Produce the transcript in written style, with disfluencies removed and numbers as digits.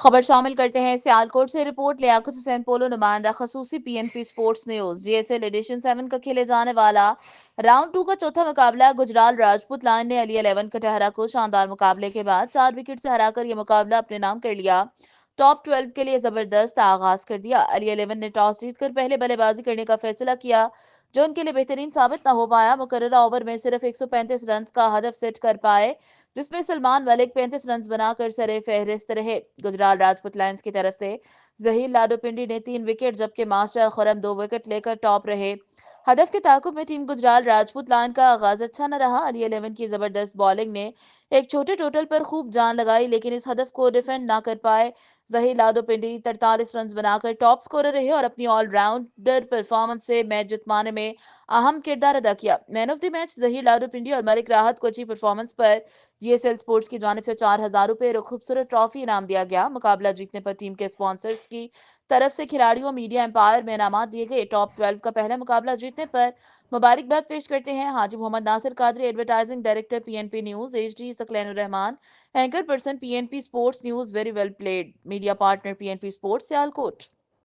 خبر شامل کرتے ہیں سیالکوٹ سے رپورٹ لیاقت حسین پولو نمائندہ خصوصی پی این پی سپورٹس نیوز جی ایس ایل ایڈیشن 7 کا کھیلے جانے والا راؤنڈ 2 کا چوتھا مقابلہ گجرال راجپوت لائن نے علی 11 کٹہرہ کو شاندار مقابلے کے بعد 4 وکٹ سے ہرا کر یہ مقابلہ اپنے نام کر لیا۔ ٹاپ 12 کے لیے زبردست آغاز کر دیا۔ علی 11 نے ٹاس جیت کر پہلے بلے بازی کرنے کا فیصلہ کیا جو ان کے لیے بہترین ثابت نہ ہو پایا۔ مقررہ اوور میں صرف 135 رنز کا ہدف سیٹ کر پائے جس میں سلمان ملک 35 رنز بنا کر سرے فہرست رہے۔ گجرال راجپوت لائنز کی طرف سے ظہیر لاڈو پنڈی نے 3 وکٹ جبکہ ماسٹر خرم 2 وکٹ لے کر ٹاپ رہے۔ ہدف کے تعاقب میں ٹیم گجرال راجپوت لائن کا آغاز اچھا نہ رہا۔ علی 11 کی زبردست بالنگ نے ایک چھوٹے ٹوٹل پر خوب جان لگائی لیکن اس ہدف کو ڈیفینڈ نہ کر پائے۔ ظہیر لاڈو پنڈی 43 رنز بنا کر ٹاپ سکورر رہے اور اپنی آل راؤنڈر پرفارمنس سے میچ جتوانے میں اہم کردار ادا کیا۔ Man of the match Zaheer Lado Pindi اور ملک راحت کو اچھی پرفارمنس پر جی ایس ایل سپورٹس کی جانب سے 4,000 روپے اور خوبصورت ٹرافی انعام دیا گیا۔ مقابلہ جیتنے پر ٹیم کے اسپانسرز کی طرف سے کھلاڑیوں میڈیا امپائر میں انعامات دیے گئے۔ ٹاپ 12 کا پہلا مقابلہ جیتنے پر مبارکباد پیش کرتے ہیں Haji Muhammad Nasir Qadri, advertising director P N P news, H D Saqlain ur-Rahman, anchor person P N P sports news. Very well played. Media partner P N P sports Sialkot.